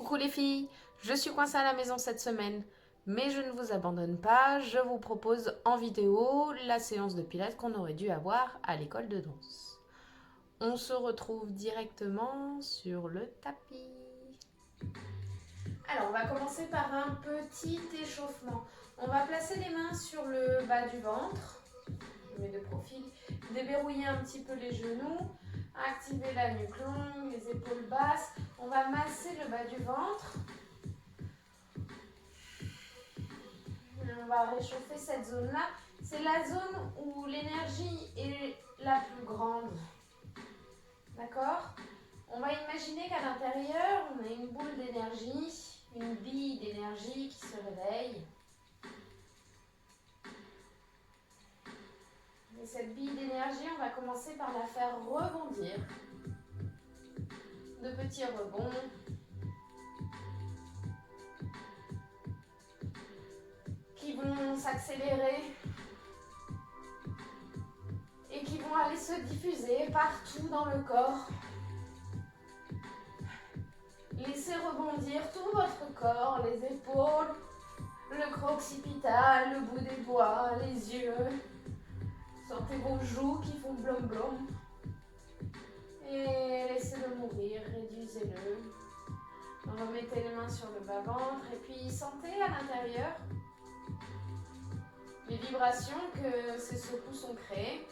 Coucou les filles, je suis coincée à la maison cette semaine, mais je ne vous abandonne pas, je vous propose en vidéo la séance de pilates qu'on aurait dû avoir à l'école de danse. On se retrouve directement sur le tapis. Alors on va commencer par un petit échauffement. On va placer les mains sur le bas du ventre, je mets de profil, déverrouiller un petit peu les genoux, activer la nuque longue, les épaules basses. On va masser le bas du ventre. On va réchauffer cette zone-là. C'est la zone où l'énergie est la plus grande. D'accord? On va imaginer qu'à l'intérieur, on a une boule d'énergie, une bille d'énergie qui se réveille. Et cette bille d'énergie, on va commencer par la faire rebondir. De petits rebonds. Qui vont s'accélérer et qui vont aller se diffuser partout dans le corps. Laissez rebondir tout votre corps, les épaules, le creux occipital, le bout des doigts, les yeux. Sentez vos joues qui font blom blom. Et laissez-le mourir, réduisez-le. Remettez les mains sur le bas-ventre et puis sentez à l'intérieur les vibrations que ces secousses ont créées.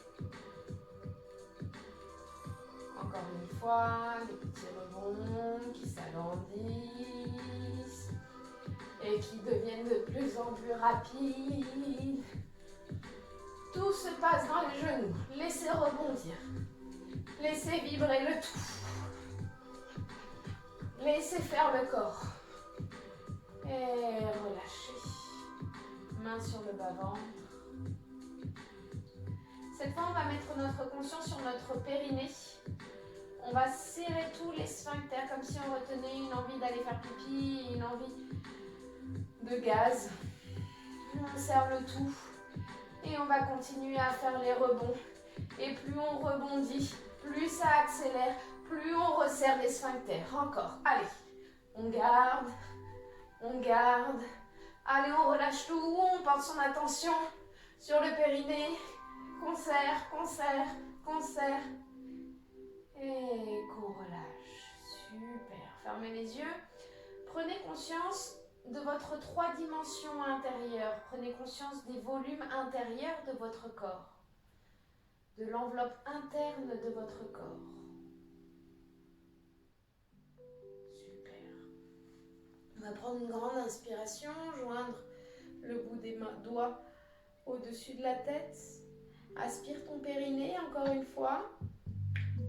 Encore une fois, des petits rebonds qui s'agrandissent et qui deviennent de plus en plus rapides. Tout se passe dans les genoux. Laissez rebondir. Laissez vibrer le tout. Laissez faire le corps. Et relâchez. Main sur le bas-ventre. Cette fois, on va mettre notre conscience sur notre périnée. On va serrer tous les sphincters comme si on retenait une envie d'aller faire pipi, une envie de gaz. On serre le tout et on va continuer à faire les rebonds. Et plus on rebondit, plus ça accélère, plus on resserre les sphincters. Encore, allez, on garde, on garde. Allez, on relâche tout, on porte son attention sur le périnée. Qu'on serre, qu'on serre, qu'on serre. Et qu'on relâche. Super. Fermez les yeux. Prenez conscience de votre 3 dimensions intérieures. Prenez conscience des volumes intérieurs de votre corps. De l'enveloppe interne de votre corps. Super. On va prendre une grande inspiration, joindre le bout des doigts au-dessus de la tête. Aspire ton périnée encore une fois.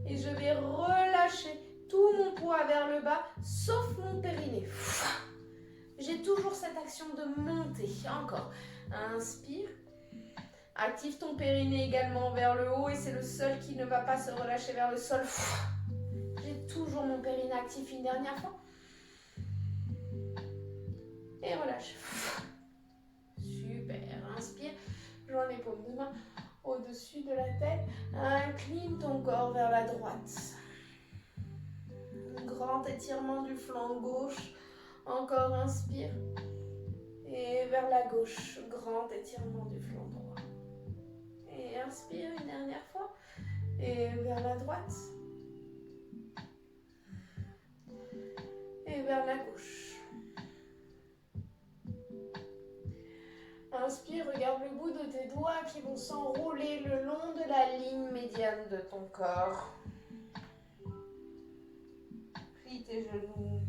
Et je vais relâcher tout mon poids vers le bas, sauf mon périnée. J'ai toujours cette action de monter. Encore. Inspire. Active ton périnée également vers le haut et c'est le seul qui ne va pas se relâcher vers le sol. J'ai toujours mon périnée actif une dernière fois. Et relâche. Super. Inspire. Joins les paumes de main au-dessus de la tête. Incline ton corps vers la droite. Un grand étirement du flanc gauche. Encore inspire. Et vers la gauche. Grand étirement du flanc droit. Et inspire une dernière fois. Et vers la droite. Et vers la gauche. Inspire, regarde le bout de tes doigts qui vont s'enrouler le long de la ligne médiane de ton corps. Plie tes genoux.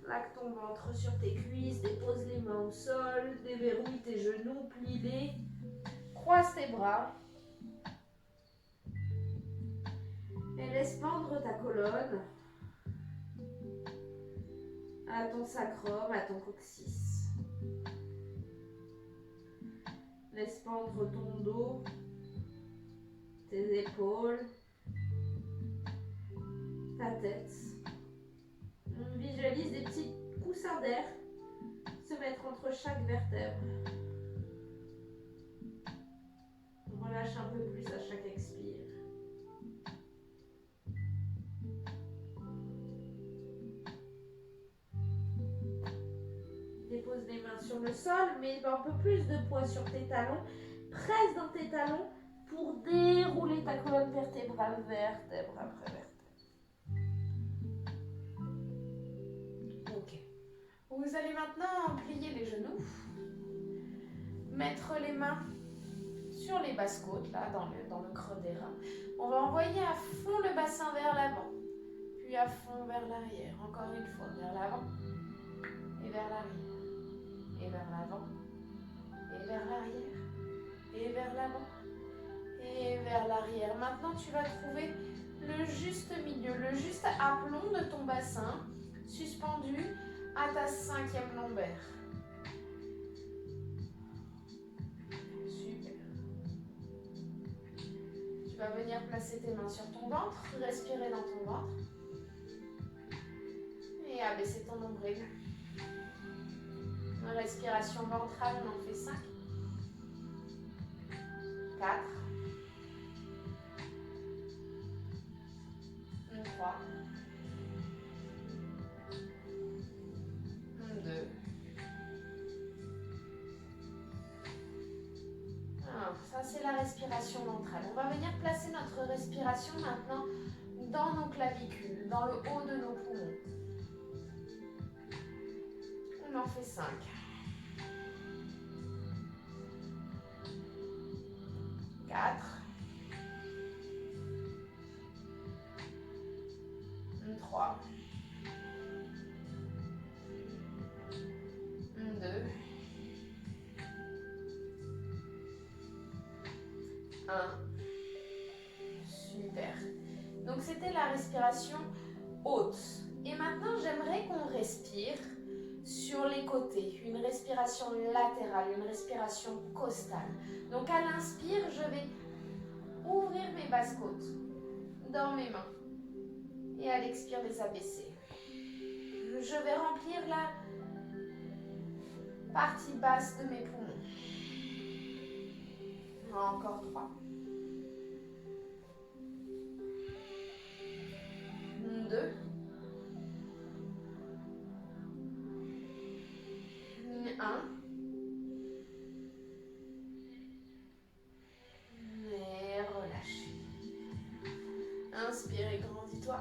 Plaque ton ventre sur tes cuisses, dépose les mains au sol, déverrouille tes genoux, plie-les, croise tes bras. Et laisse pendre ta colonne à ton sacrum, à ton coccyx. Laisse pendre ton dos, tes épaules, ta tête. On visualise des petits coussins d'air se mettre entre chaque vertèbre. On relâche un peu plus à chaque expire. dépose les mains sur le sol, mets un peu plus de poids sur tes talons. Presse dans tes talons pour dérouler ta colonne vertébrale, vertèbre après vertèbre. Ok. Vous allez maintenant plier les genoux, mettre les mains sur les basses-côtes, là, dans le creux des reins. On va envoyer à fond le bassin vers l'avant, puis à fond vers l'arrière. Encore une fois, vers l'avant et vers l'arrière. Et vers l'avant et vers l'arrière. Et vers l'avant et vers l'arrière. Maintenant, tu vas trouver le juste milieu, le juste aplomb de ton bassin, suspendu à ta 5e lombaire. Super. Tu vas venir placer tes mains sur ton ventre, respirer dans ton ventre et abaisser ton nombril. Respiration ventrale, on en fait 5. 4. 3. 2. Alors, ça c'est la respiration ventrale. On va venir placer notre respiration maintenant dans nos clavicules, dans le haut de nos poumons. On en fait 5. 4. 3. 2. 1. Super. Donc c'était la respiration haute. Et maintenant j'aimerais qu'on respire sur les côtés. Une respiration latérale, une respiration costale. Donc à l'inspire, je vais ouvrir mes basses côtes dans mes mains. Et à l'expire, les abaisser. Je vais remplir la partie basse de mes poumons. Encore 3. 2. 1. Et relâche. Inspire et grandis-toi.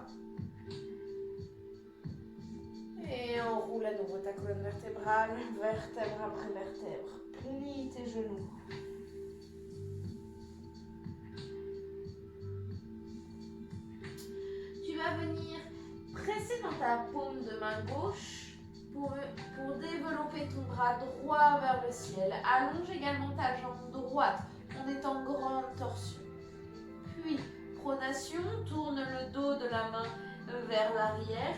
Et enroule à nouveau ta colonne vertébrale, vertèbre après vertèbre. Plie tes genoux. Tu vas venir presser dans ta paume de main gauche pour développer ton bras droit vers le ciel. Allonge également ta jambe droite. On est en grande torsion. Puis, pronation, tourne le dos de la main vers l'arrière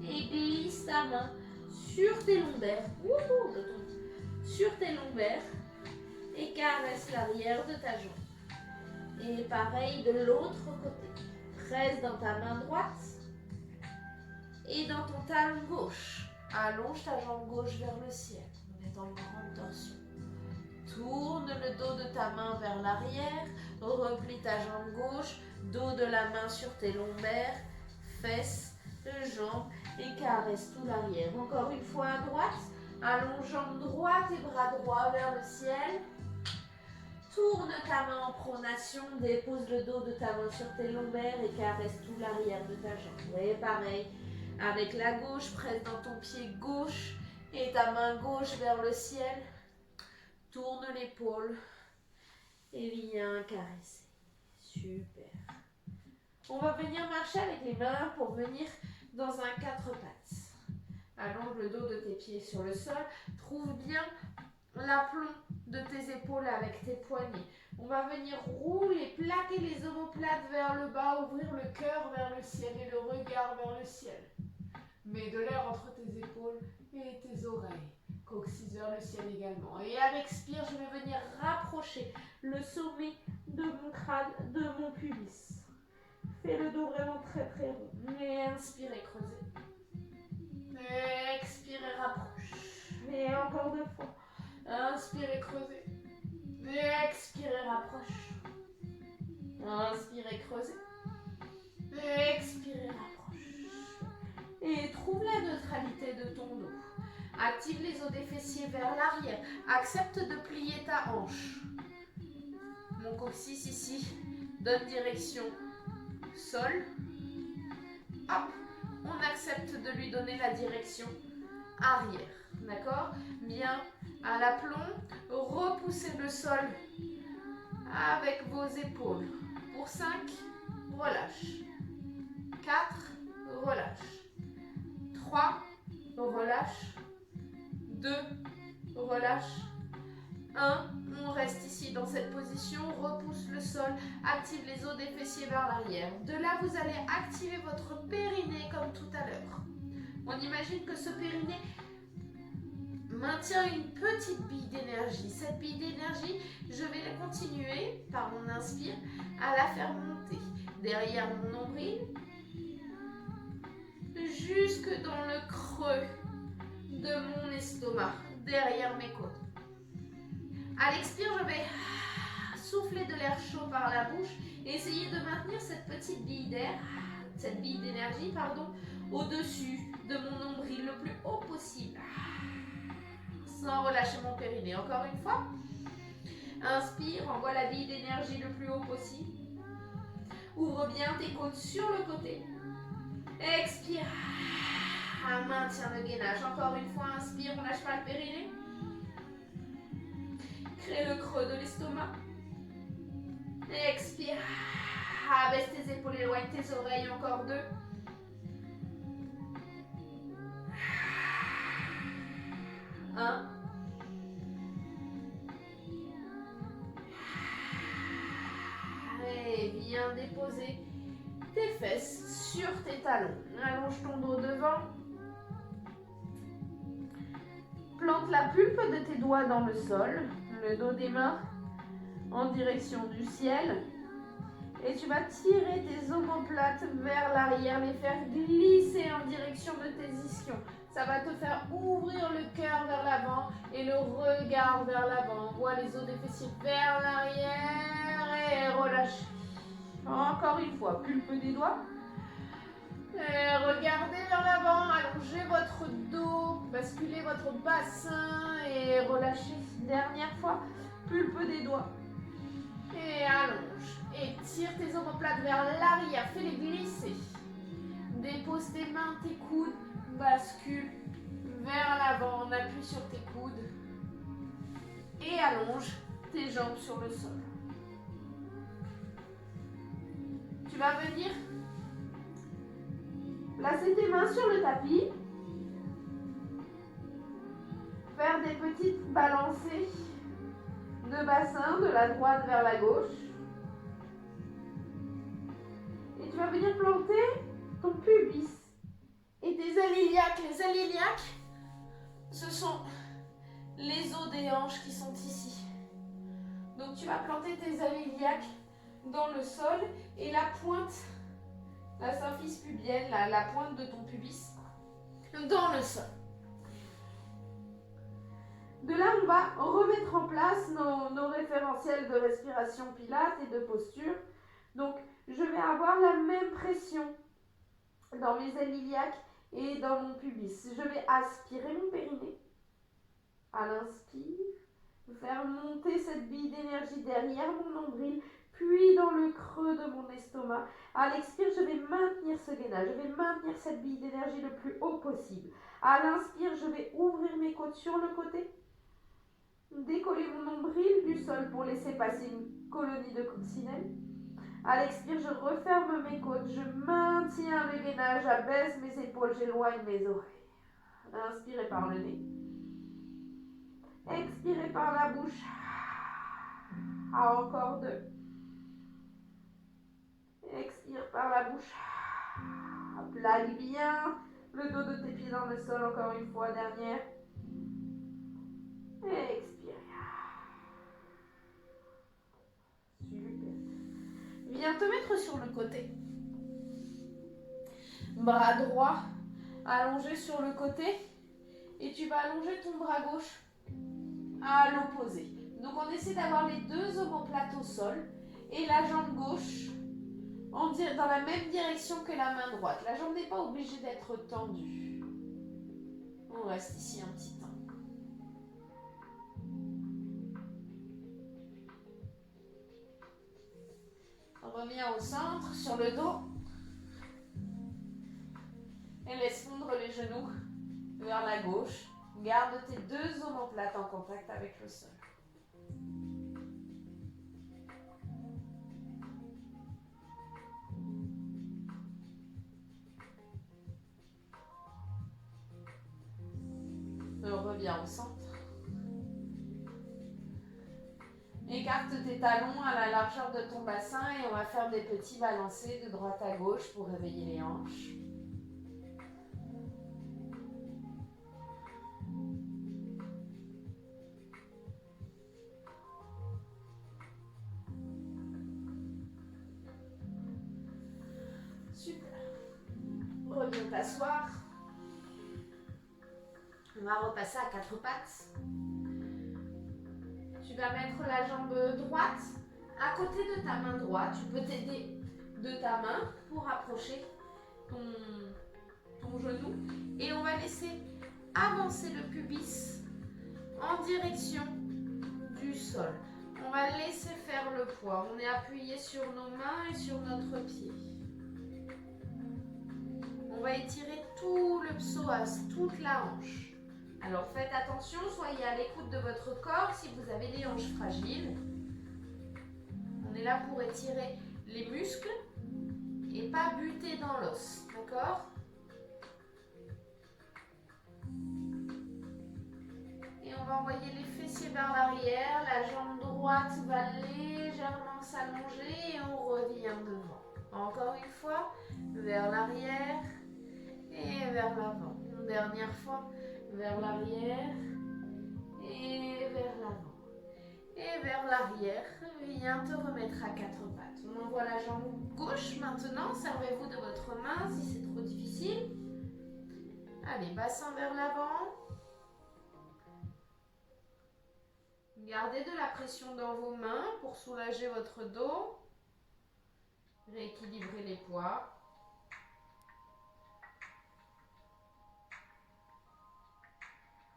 et glisse ta main sur tes lombaires. Sur tes lombaires et caresse l'arrière de ta jambe. Et pareil de l'autre côté. Presse dans ta main droite et dans ton talon gauche. Allonge ta jambe gauche vers le ciel. On est en grande torsion. Tourne le dos de ta main vers l'arrière. Replie ta jambe gauche. Dos de la main sur tes lombaires. Fesses, jambes et caresse tout l'arrière. Encore une fois à droite. Allonge jambe droite et bras droit vers le ciel. Tourne ta main en pronation, dépose le dos de ta main sur tes lombaires et caresse tout l'arrière de ta jambe. Et pareil, avec la gauche, presse dans ton pied gauche et ta main gauche vers le ciel. Tourne l'épaule et viens caresser. Super. On va venir marcher avec les mains pour venir dans un 4 pattes. Allonge le dos de tes pieds sur le sol. Trouve bien l'aplomb de tes épaules avec tes poignets. On va venir rouler, plaquer les omoplates vers le bas, ouvrir le cœur vers le ciel et le regard vers le ciel. Mets de l'air entre tes épaules et tes oreilles. Coccyx vers le ciel également. Et à l'expire, je vais venir rapprocher le sommet de mon crâne, de mon pubis. Fais le dos vraiment très très rond. Et inspire et creusez. Et expire et rapproche. Et encore 2 fois. Inspirez, creusez. Et expirez, rapproche. Inspirez, creusez. Et expirez, rapproche. Et trouve la neutralité de ton dos. Active les os des fessiers vers l'arrière. Accepte de plier ta hanche. Mon coccyx ici donne direction sol. Hop, on accepte de lui donner la direction arrière. D'accord? Bien à l'aplomb, repoussez le sol avec vos épaules. Pour 5, relâche. 4, relâche. 3, relâche. 2, relâche. 1, on reste ici dans cette position, repousse le sol, active les os des fessiers vers l'arrière. De là, vous allez activer votre périnée comme tout à l'heure. On imagine que ce périnée maintient une petite bille d'énergie. Cette bille d'énergie, je vais la continuer par mon inspire à la faire monter derrière mon nombril jusque dans le creux de mon estomac, derrière mes côtes. À l'expire, je vais souffler de l'air chaud par la bouche et essayer de maintenir cette petite bille d'air, cette bille d'énergie, pardon, au-dessus de mon nombril le plus haut possible. Sans relâcher mon périnée. Encore une fois. Inspire, envoie la bille d'énergie le plus haut possible. Ouvre bien tes côtes sur le côté. Expire. Maintiens le gainage. Encore une fois, inspire, on ne lâche pas le périnée. Crée le creux de l'estomac. Expire. Abaisse tes épaules, éloigne tes oreilles. Encore 2. 1. Et viens déposer tes fesses sur tes talons. Allonge ton dos devant. Plante la pulpe de tes doigts dans le sol, le dos des mains en direction du ciel. Et tu vas tirer tes omoplates vers l'arrière, les faire glisser en direction de tes ischions. Ça va te faire ouvrir le cœur vers l'avant et le regard vers l'avant. Envoie les os des fessiers vers l'arrière et relâche. Encore une fois, pulpe des doigts. Et regardez vers l'avant, allongez votre dos, basculez votre bassin et relâchez. Dernière fois, pulpe des doigts. Et allonge. Et tire tes omoplates vers l'arrière, fais-les glisser. Dépose tes mains, tes coudes, bascule vers l'avant, on appuie sur tes coudes. Et allonge tes jambes sur le sol. Tu vas venir placer tes mains sur le tapis. Faire des petites balancées de bassin de la droite vers la gauche. Et tu vas venir planter ton pubis et tes aliiliaques. Les aliiliaques, ce sont les os des hanches qui sont ici. Donc tu vas planter tes aliiliaques dans le sol et la pointe, la symphyse pubienne, la pointe de ton pubis dans le sol. De là, on va remettre en place nos référentiels de respiration pilates et de posture. Donc, je vais avoir la même pression dans mes ailes iliaques et dans mon pubis. Je vais aspirer mon périnée. À l'inspire, faire monter cette bille d'énergie derrière mon nombril, puis dans le creux de mon estomac. À l'expire, je vais maintenir ce gainage. Je vais maintenir cette bille d'énergie le plus haut possible. À l'inspire, je vais ouvrir mes côtes sur le côté. Décoller mon nombril du sol pour laisser passer une colonie de coccinelle. À l'expire, je referme mes côtes, je maintiens le gainage, j'abaisse mes épaules, j'éloigne mes oreilles. Inspirez par le nez. Expirez par la bouche. Encore 2. Expire par la bouche. Plaque bien le dos de tes pieds dans le sol, encore une fois, dernière. Expire. Super. Viens te mettre sur le côté. Bras droit allongé sur le côté. Et tu vas allonger ton bras gauche à l'opposé. Donc on essaie d'avoir les deux omoplates au sol et la jambe gauche dans la même direction que la main droite. La jambe n'est pas obligée d'être tendue. On reste ici un petit temps. On revient au centre, sur le dos. Et laisse fondre les genoux vers la gauche. Garde tes deux omoplates en contact avec le sol. On revient au centre. Écarte tes talons à la largeur de ton bassin et on va faire des petits balancés de droite à gauche pour réveiller les hanches. Super. Reviens t'asseoir. On va repasser à quatre pattes. Tu vas mettre la jambe droite à côté de ta main droite. Tu peux t'aider de ta main pour approcher ton genou. Et on va laisser avancer le pubis en direction du sol. On va laisser faire le poids. On est appuyé sur nos mains et sur notre pied. On va étirer tout le psoas, toute la hanche. Alors faites attention, soyez à l'écoute de votre corps si vous avez des hanches fragiles. On est là pour étirer les muscles et pas buter dans l'os, d'accord? Et on va envoyer les fessiers vers l'arrière, la jambe droite va légèrement s'allonger et on revient devant. Encore une fois, vers l'arrière et vers l'avant. Une dernière fois, vers l'arrière et vers l'avant. Et vers l'arrière, viens te remettre à quatre pattes. On envoie la jambe gauche maintenant. Servez-vous de votre main si c'est trop difficile. Allez, bassin vers l'avant. Gardez de la pression dans vos mains pour soulager votre dos. Rééquilibrez les poids.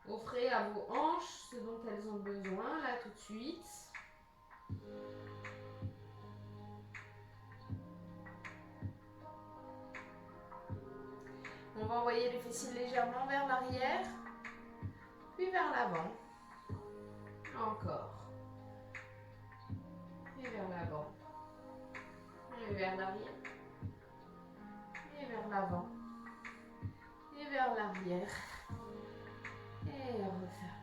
Offrez à vos hanches ce dont elles ont besoin, là tout de suite. On va envoyer les fessiers légèrement vers l'arrière, puis vers l'avant. Encore. Et vers l'avant. Et vers l'arrière. Et vers l'avant. Et vers l'arrière. Et referme.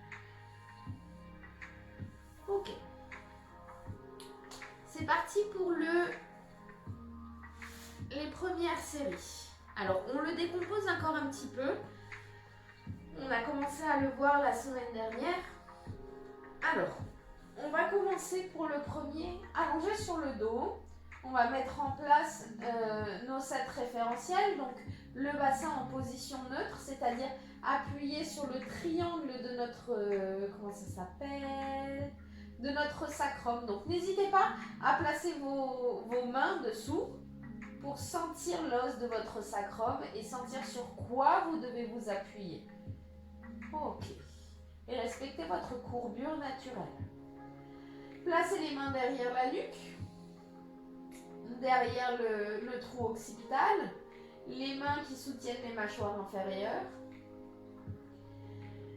Ok. C'est parti pour les premières séries. Alors, on le décompose encore un petit peu. On a commencé à le voir la semaine dernière. Alors, on va commencer pour le premier, allongé sur le dos. On va mettre en place nos 7 référentiels. Donc, le bassin en position neutre, c'est-à-dire appuyé sur le triangle de notre, comment ça s'appelle, de notre sacrum. Donc, n'hésitez pas à placer vos mains dessous pour sentir l'os de votre sacrum et sentir sur quoi vous devez vous appuyer. Ok. Et respectez votre courbure naturelle. Placez les mains derrière la nuque, derrière le trou occipital, les mains qui soutiennent les mâchoires inférieures.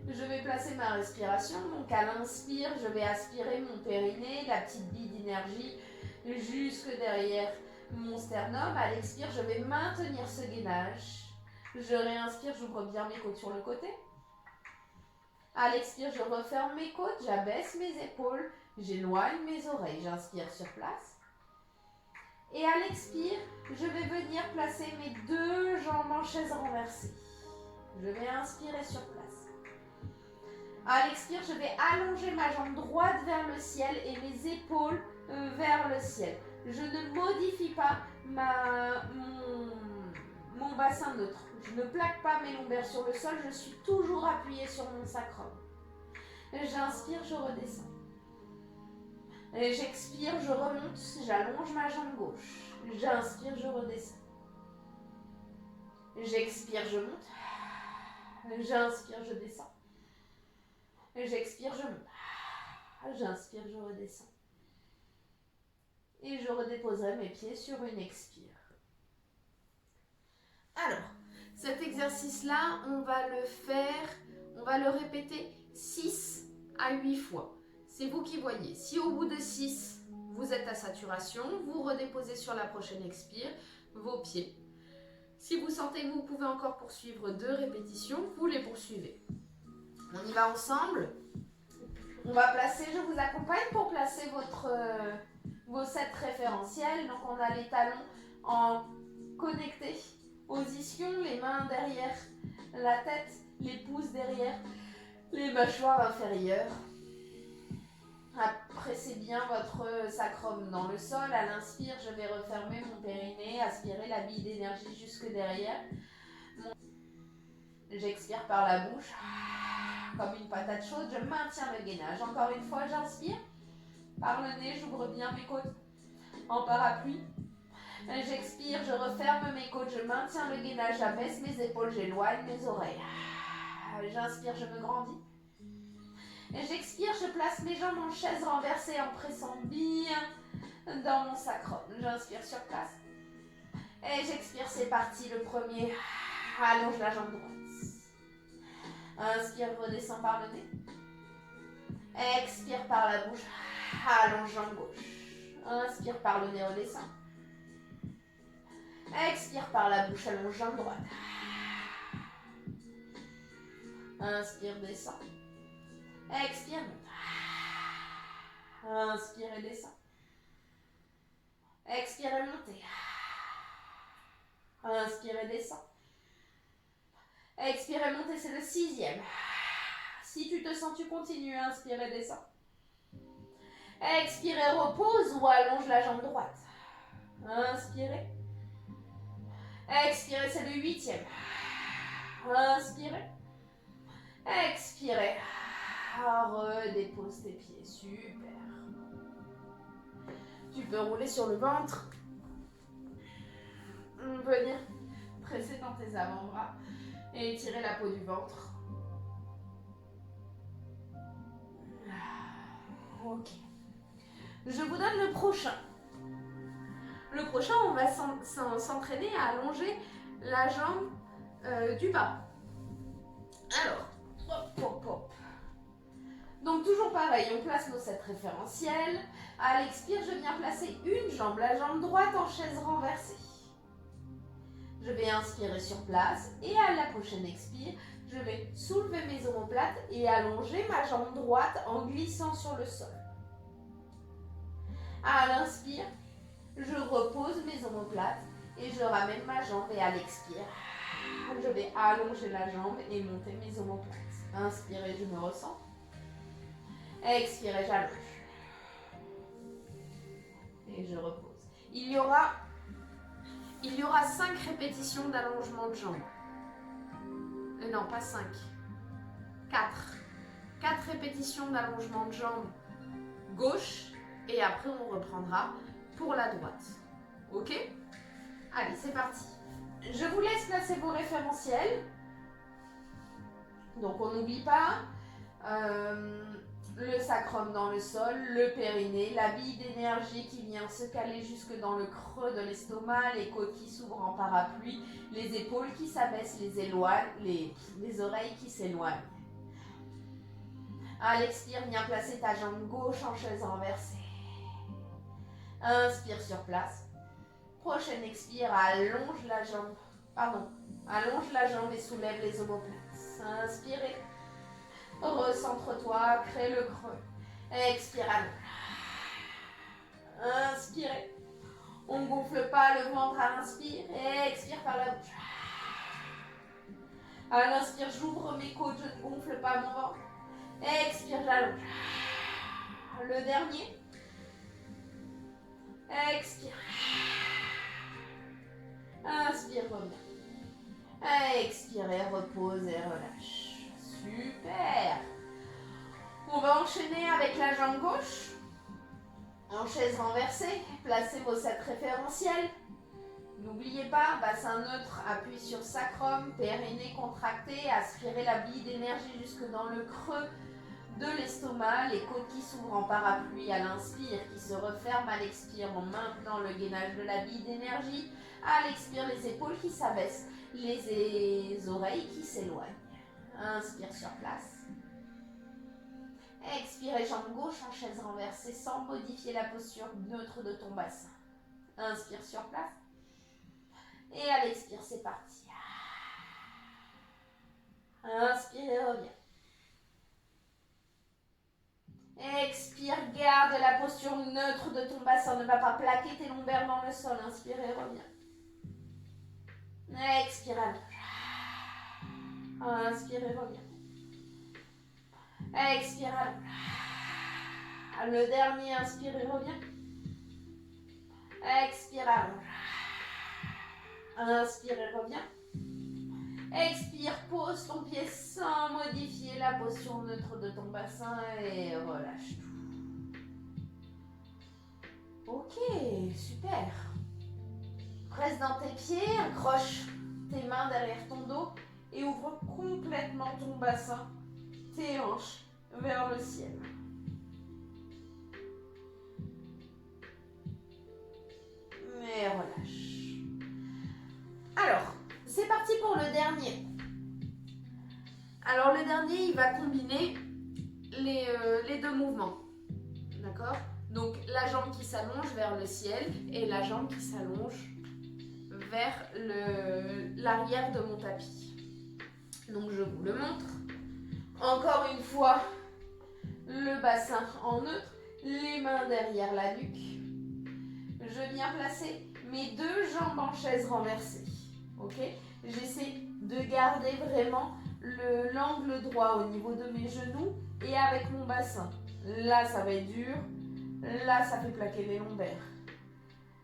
Je vais placer ma respiration, donc à l'inspire, je vais aspirer mon périnée, la petite bille d'énergie jusque derrière mon sternum. À l'expire, je vais maintenir ce gainage. Je réinspire, j'ouvre bien mes côtes sur le côté. À l'expire, je referme mes côtes, j'abaisse mes épaules, j'éloigne mes oreilles, j'inspire sur place. Et à l'expire, je vais venir placer mes 2 jambes en chaise renversée. Je vais inspirer sur place. À l'expire, je vais allonger ma jambe droite vers le ciel et mes épaules vers le ciel. Je ne modifie pas mon bassin neutre. Je ne plaque pas mes lombaires sur le sol, je suis toujours appuyée sur mon sacrum. J'inspire, je redescends. Et j'expire, je remonte, j'allonge ma jambe gauche. J'inspire, je redescends. J'expire, je monte. J'inspire, je descends. J'expire, je monte. J'inspire, je redescends. Et je redéposerai mes pieds sur une expire. Alors, cet exercice-là, on va le répéter 6 à 8 fois. C'est vous qui voyez. Si au bout de 6, vous êtes à saturation, vous redéposez sur la prochaine expire vos pieds. Si vous sentez que vous pouvez encore poursuivre 2 répétitions, vous les poursuivez. On y va ensemble. On va placer, je vous accompagne pour placer vos 7 référentiels. Donc on a les talons en connecté, position, les mains derrière la tête, les pouces derrière les mâchoires inférieures. Pressez bien votre sacrum dans le sol. À l'inspire, je vais refermer mon périnée, aspirer la bille d'énergie jusque derrière. J'expire par la bouche, comme une patate chaude. Je maintiens le gainage. Encore une fois, j'inspire. Par le nez, j'ouvre bien mes côtes en parapluie. J'expire, je referme mes côtes, je maintiens le gainage, j'abaisse mes épaules, j'éloigne mes oreilles. J'inspire, je me grandis. J'expire, je place mes jambes en chaise renversée en pressant bien dans mon sacrum. J'inspire sur place. Et j'expire, c'est parti. Le premier, allonge la jambe droite. Inspire, redescends par le nez. Expire par la bouche, allonge jambe gauche. Inspire par le nez, redescends. Expire par la bouche, allonge jambe droite. Inspire, descends. Expire, monte. Inspire et descends. Expire et montez. Inspire et descends. Expire et montez, c'est le 6e. Si tu te sens, tu continues. Inspire et descends. Expire et repose ou allonge la jambe droite. Inspirez. Expirez, c'est le 8e. Inspirez. Expirez. Redépose tes pieds. Super. Tu peux rouler sur le ventre. Venir presser dans tes avant-bras et étirer la peau du ventre. Ok. Je vous donne le prochain. Le prochain, on va s'entraîner à allonger la jambe du bas. Alors, hop, hop, hop. Donc toujours pareil, on place nos 7 référentiels. À l'expire, je viens placer une jambe, la jambe droite en chaise renversée. Je vais inspirer sur place et à la prochaine expire, je vais soulever mes omoplates et allonger ma jambe droite en glissant sur le sol. À l'inspire, je repose mes omoplates et je ramène ma jambe et à l'expire, je vais allonger la jambe et monter mes omoplates. Inspirez, je me ressens. Expirez, j'allonge. Et je repose. Il y aura 5 répétitions d'allongement de jambes. Non, pas 5. 4. 4 répétitions d'allongement de jambes gauche. Et après, on reprendra pour la droite. Ok? Allez, c'est parti. Je vous laisse placer vos référentiels. Donc, on n'oublie pas le sacrum dans le sol, le périnée, la bille d'énergie qui vient se caler jusque dans le creux de l'estomac, les côtes qui s'ouvrent en parapluie, les épaules qui s'abaissent, les oreilles qui s'éloignent. À l'expire, viens placer ta jambe gauche en chaise renversée. Inspire sur place. Prochaine expire, allonge la jambe. Allonge la jambe et soulève les omoplates. Inspirez. Recentre-toi, crée le creux. Expire, allonge. Inspirez. On ne gonfle pas le ventre à l'inspire. Expire par la bouche. À l'inspire, j'ouvre mes côtes, je ne gonfle pas mon ventre. Expire, j'allonge. Le dernier. Expire. Inspire, reviens. Expirez, repose et relâche. Super. On va enchaîner avec la jambe gauche. En chaise renversée, placez vos 7 référentiels. N'oubliez pas, bassin neutre, appui sur sacrum, périnée contracté, aspirez la bille d'énergie jusque dans le creux de l'estomac, les côtes qui s'ouvrent en parapluie à l'inspire, qui se referment à l'expire en maintenant le gainage de la bille d'énergie. À l'expire, les épaules qui s'abaissent, les oreilles qui s'éloignent. Inspire sur place. Expirez, jambe gauche en chaise renversée sans modifier la posture neutre de ton bassin. Inspire sur place. Et à l'expire, c'est parti. Inspire, reviens. Expire, garde la posture neutre de ton bassin. Ne va pas plaquer tes lombaires dans le sol. Inspire et reviens. Expire, allonge. Inspire et reviens. Expire, allonge. Le dernier, inspire et reviens. Expire, allonge. Inspire et reviens. Expire, pose ton pied sans modifier la posture neutre de ton bassin et relâche tout. Ok, super. Reste dans tes pieds, accroche tes mains derrière ton dos et ouvre complètement ton bassin, tes hanches vers le ciel. Et relâche. Alors, c'est parti pour le dernier. Alors le dernier, il va combiner les deux mouvements. D'accord? Donc la jambe qui s'allonge vers le ciel et la jambe qui s'allonge vers l'arrière de mon tapis. Donc je vous le montre. Encore une fois, le bassin en neutre, les mains derrière la nuque. Je viens placer mes deux jambes en chaise renversée. Ok? J'essaie de garder vraiment l'angle droit au niveau de mes genoux et avec mon bassin. Là, ça va être dur. Là, ça fait plaquer les lombaires.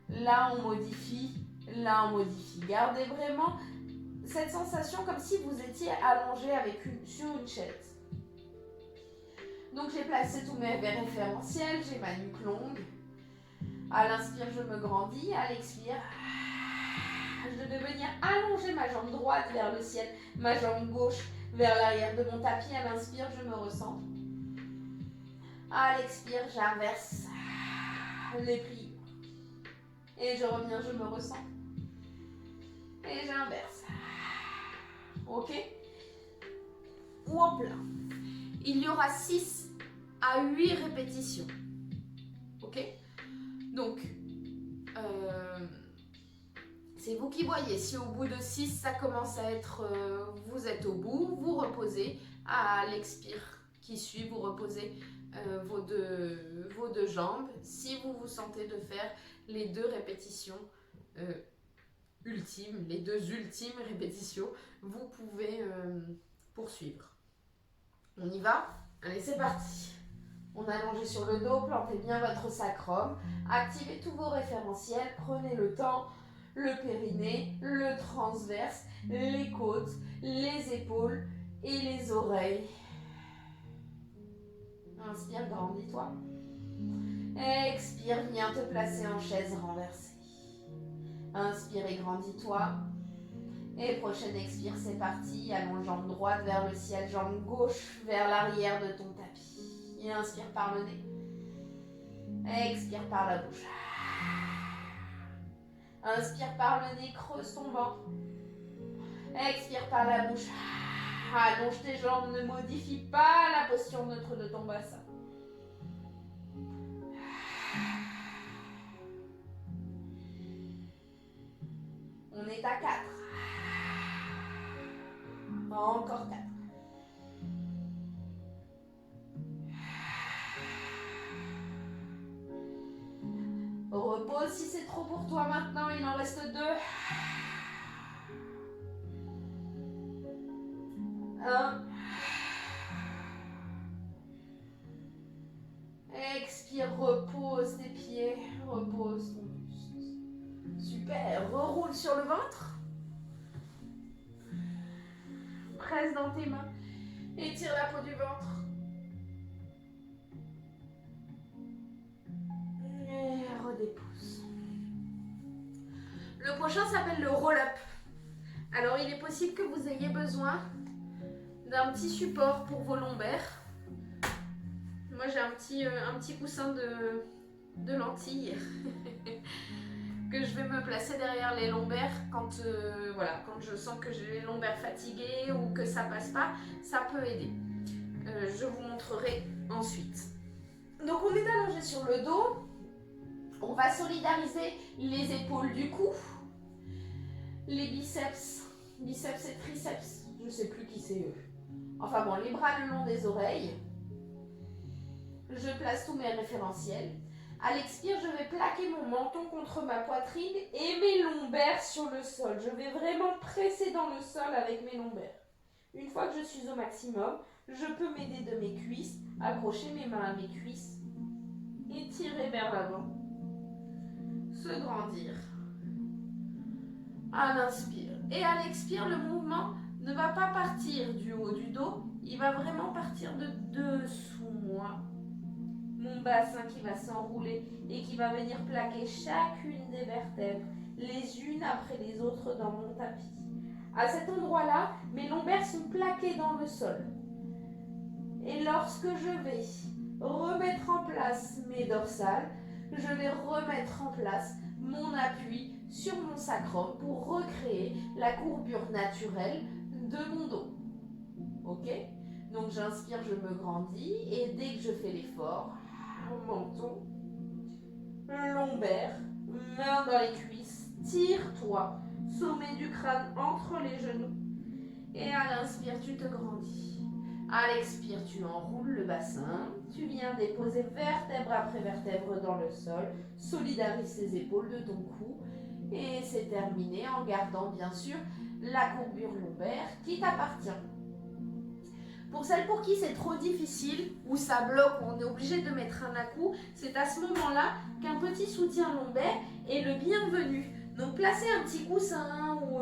Là, on modifie. Là, on modifie. Gardez vraiment cette sensation comme si vous étiez allongé sur une chaise. Donc, j'ai placé tous mes référentiels. J'ai ma nuque longue. À l'inspire, je me grandis. À l'expire, je vais venir allonger ma jambe droite vers le ciel, ma jambe gauche vers l'arrière de mon tapis. À l'inspire, je me ressens. À l'expire, j'inverse les plis. Et je reviens, je me ressens. Et j'inverse. Ok? Ou en plein. Il y aura 6 à 8 répétitions. Ok? Donc, c'est vous qui voyez. Si au bout de 6, ça commence à être... vous êtes au bout, vous reposez. À l'expire qui suit, vous reposez vos deux jambes. Si vous vous sentez de faire les 2 répétitions ultimes, les 2 ultimes répétitions, vous pouvez poursuivre. On y va? Allez, c'est parti. On a allongé sur le dos, plantez bien votre sacrum, activez tous vos référentiels, prenez le temps, le périnée, le transverse, les côtes, les épaules et les oreilles. Inspire, grandis-toi. Expire, viens te placer en chaise renversée. Inspire et grandis-toi. Et prochaine expire, c'est parti. Allonge jambe droite vers le ciel, jambe gauche vers l'arrière de ton tapis. Et inspire par le nez. Expire par la bouche. Inspire par le nez, creuse ton ventre. Expire par la bouche. Allonge tes jambes, ne modifie pas la posture neutre de ton bassin. On est à 4. Encore 4. Repose si c'est trop pour toi maintenant, il en reste 2. 1. Expire, repose tes pieds, repose ton buste. Super, reroule sur le ventre. Presse dans tes mains, étire la peau du ventre. Et redépousse. Le prochain, ça vous ayez besoin d'un petit support pour vos lombaires. Moi j'ai un petit coussin de lentilles que je vais me placer derrière les lombaires quand je sens que j'ai les lombaires fatigués ou que ça passe pas, ça peut aider. Je vous montrerai ensuite. Donc on est allongé sur le dos, on va solidariser les épaules du cou, les biceps et triceps, je sais plus qui c'est eux. Enfin bon, les bras le long des oreilles. Je place tous mes référentiels. À l'expire, je vais plaquer mon menton contre ma poitrine et mes lombaires sur le sol. Je vais vraiment presser dans le sol avec mes lombaires. Une fois que je suis au maximum, je peux m'aider de mes cuisses, accrocher mes mains à mes cuisses et tirer vers l'avant. Se grandir. À l'inspire. Et à l'expire, le mouvement ne va pas partir du haut du dos, il va vraiment partir de dessous moi. Mon bassin qui va s'enrouler et qui va venir plaquer chacune des vertèbres, les unes après les autres dans mon tapis. À cet endroit-là, mes lombaires sont plaqués dans le sol. Et lorsque je vais remettre en place mes dorsales, je vais remettre en place mon appui sur mon sacrum pour recréer la courbure naturelle de mon dos. Ok ? Donc j'inspire, je me grandis et dès que je fais l'effort, menton, lombaire, main dans les cuisses, tire-toi, sommet du crâne entre les genoux. Et à l'inspire, tu te grandis. À l'expire, tu enroules le bassin, tu viens déposer vertèbre après vertèbre dans le sol, solidarise les épaules de ton cou et c'est terminé en gardant bien sûr la courbure lombaire qui t'appartient. Pour celles pour qui c'est trop difficile, ou ça bloque, ou on est obligé de mettre un à-coup, c'est à ce moment-là qu'un petit soutien lombaire est le bienvenu. Donc placez un petit coussin ou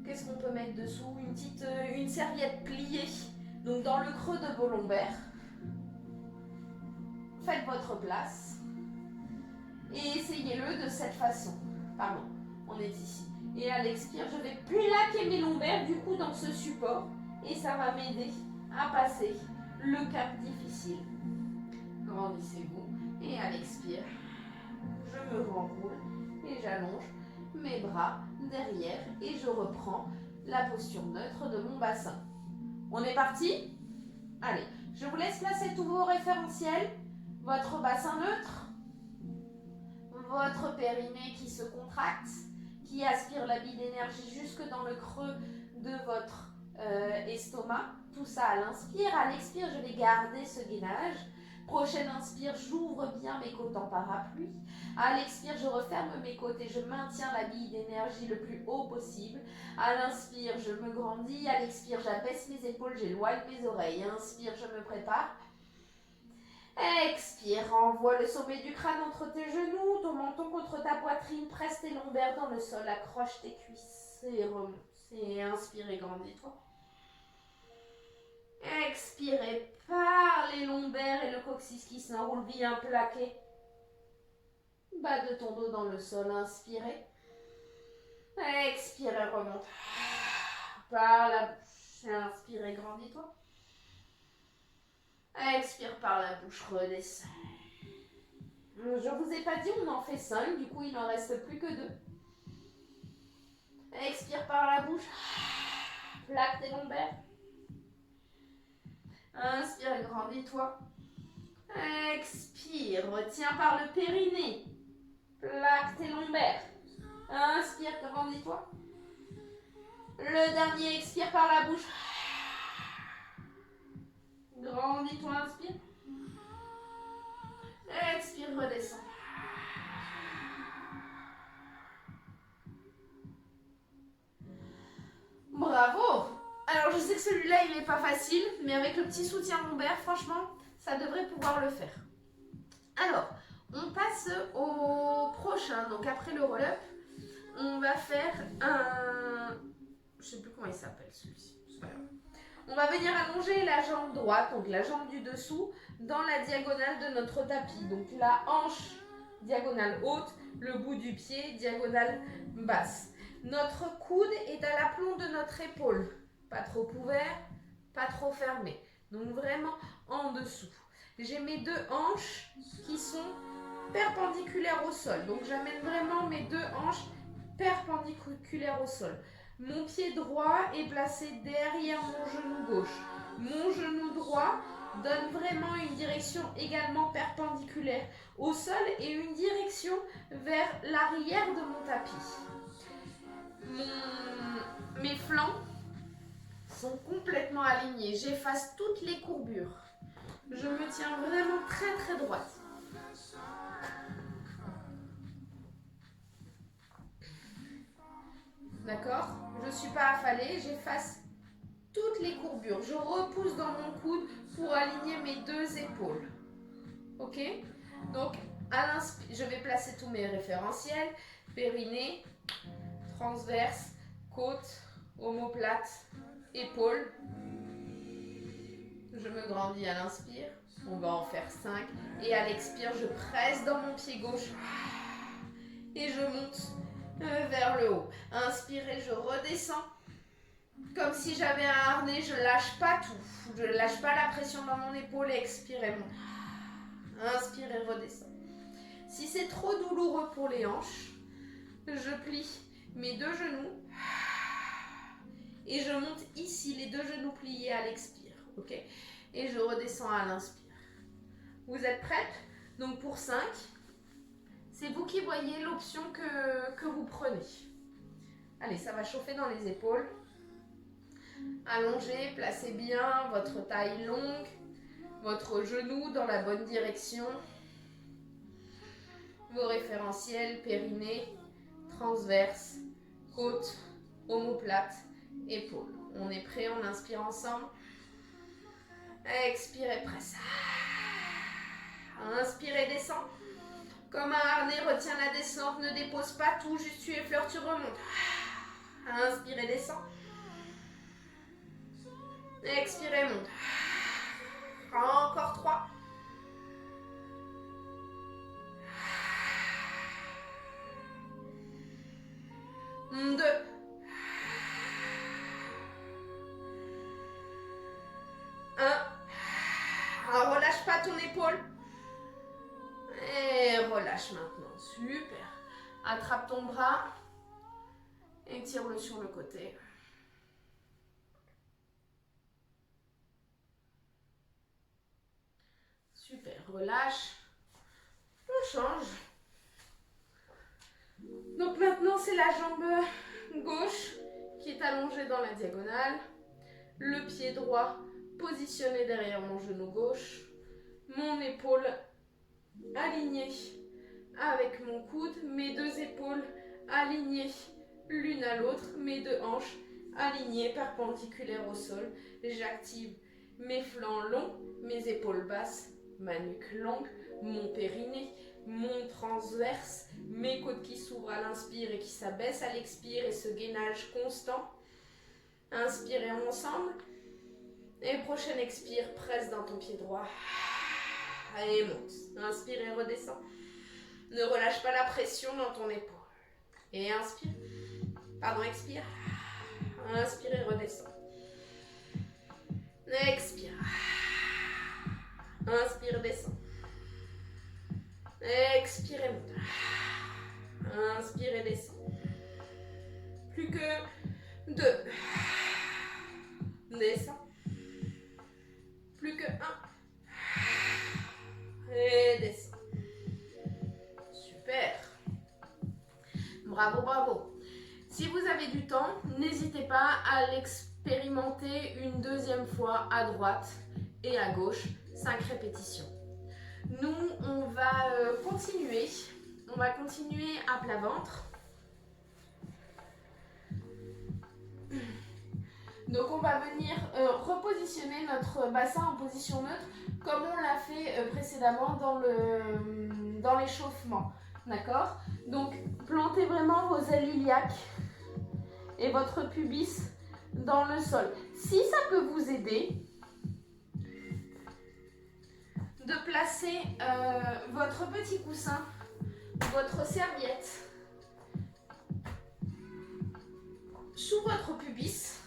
qu'est-ce qu'on peut mettre dessous, une serviette pliée. Donc dans le creux de vos lombaires, faites votre place et essayez-le de cette façon. Pardon, on est ici. Et à l'expire, je vais plaquer mes lombaires du coup dans ce support et ça va m'aider à passer le cap difficile. Grandissez-vous et à l'expire, je me renroule et j'allonge mes bras derrière et je reprends la posture neutre de mon bassin. On est parti ? Allez, je vous laisse placer tous vos référentiels, votre bassin neutre, votre périnée qui se contracte, qui aspire la bille d'énergie jusque dans le creux de votre estomac. Tout ça à l'inspire. À l'expire, je vais garder ce gainage. Prochaine inspire, j'ouvre bien mes côtes en parapluie. À l'expire, je referme mes côtes et je maintiens la bille d'énergie le plus haut possible. À l'inspire, je me grandis. À l'expire, j'abaisse mes épaules, j'éloigne mes oreilles. Inspire, je me prépare. Expire, envoie le sommet du crâne entre tes genoux, ton menton contre ta poitrine, presse tes lombaires dans le sol, accroche tes cuisses et remonte. Et inspire et grandis-toi. Expirez par les lombaires et le coccyx qui s'enroule bien plaqué. Bas de ton dos dans le sol, inspirez. Expirez, remonte. Par la bouche, inspirez, grandis-toi. Expire par la bouche, redescends. Je vous ai pas dit, on en fait 5, du coup il n'en reste plus que 2. Expire par la bouche. Plaque tes lombaires. Inspire, grandis-toi. Expire, retiens par le périnée. Plaque tes lombaires. Inspire, grandis-toi. Le dernier, expire par la bouche. Grandis-toi, inspire. Expire, redescends. Bravo! Alors je sais que celui-là il n'est pas facile, mais avec le petit soutien lombaire, franchement, ça devrait pouvoir le faire. Alors, on passe au prochain. Donc après le roll-up, on va faire un... Je sais plus comment il s'appelle celui-ci, c'est pas grave. On va venir allonger la jambe droite, donc la jambe du dessous, dans la diagonale de notre tapis. Donc la hanche diagonale haute, le bout du pied diagonale basse. Notre coude est à l'aplomb de notre épaule. Pas trop ouvert, pas trop fermé. Donc vraiment en dessous. J'ai mes deux hanches qui sont perpendiculaires au sol. Donc j'amène vraiment mes deux hanches perpendiculaires au sol. Mon pied droit est placé derrière mon genou gauche. Mon genou droit donne vraiment une direction également perpendiculaire au sol et une direction vers l'arrière de mon tapis. Mes flancs sont complètement alignés. J'efface toutes les courbures. Je me tiens vraiment très très droite. D'accord? Je ne suis pas affalée, j'efface toutes les courbures. Je repousse dans mon coude pour aligner mes deux épaules. Ok? Donc, à l'inspire, je vais placer tous mes référentiels. Périnée, transverse, côte, omoplate, épaule. Je me grandis à l'inspire. On va en faire 5. Et à l'expire, je presse dans mon pied gauche. Et je monte vers le haut. Inspirez, je redescends. Comme si j'avais un harnais, je lâche pas tout. Je ne lâche pas la pression dans mon épaule. Expirez, monte. Inspirez, redescends. Si c'est trop douloureux pour les hanches, je plie mes deux genoux. Et je monte ici, les deux genoux pliés à l'expire. Ok? Et je redescends à l'inspire. Vous êtes prêtes? Donc pour 5, c'est vous qui voyez l'option que vous prenez. Allez, ça va chauffer dans les épaules. Allongez, placez bien votre taille longue, votre genou dans la bonne direction. Vos référentiels, périnée, transverse, côte, omoplate, épaule. On est prêt, on inspire ensemble. Expirez, presse. Inspirez, descend. Comme un harnais, retiens la descente, ne dépose pas tout, juste tu effleures, tu remontes. Inspirez, descend. Expirez, monte. Encore 3. 2. 1. Relâche pas ton épaule. Et relâche maintenant. Super. Attrape ton bras. Et tire-le sur le côté. Super. Relâche. On change. Donc maintenant, c'est la jambe gauche qui est allongée dans la diagonale. Le pied droit positionné derrière mon genou gauche. Mon épaule alignée avec mon coude. Mes deux épaules alignées l'une à l'autre. Mes deux hanches alignées perpendiculaires au sol. J'active mes flancs longs, mes épaules basses, ma nuque longue, mon périnée, mon transverse, mes côtes qui s'ouvrent à l'inspire et qui s'abaissent à l'expire et ce gainage constant. Inspirez ensemble. Et prochaine expire, presse dans ton pied droit. Et monte. Inspire et redescends. Ne relâche pas la pression dans ton épaule. Et inspire. Pardon, expire. Inspire et redescends. Expire. Inspire, descends. Expire et monte. Inspire et descends. Plus que 2. Descends. Plus que 1. Et descends. Super. Bravo, bravo. Si vous avez du temps, n'hésitez pas à l'expérimenter une deuxième fois à droite et à gauche. 5 répétitions. Nous, on va continuer. On va continuer à plat ventre. Donc on va venir repositionner notre bassin en position neutre comme on l'a fait précédemment dans l'échauffement. D'accord? Donc plantez vraiment vos ailes iliaques et votre pubis dans le sol. Si ça peut vous aider de placer votre petit coussin, votre serviette sous votre pubis.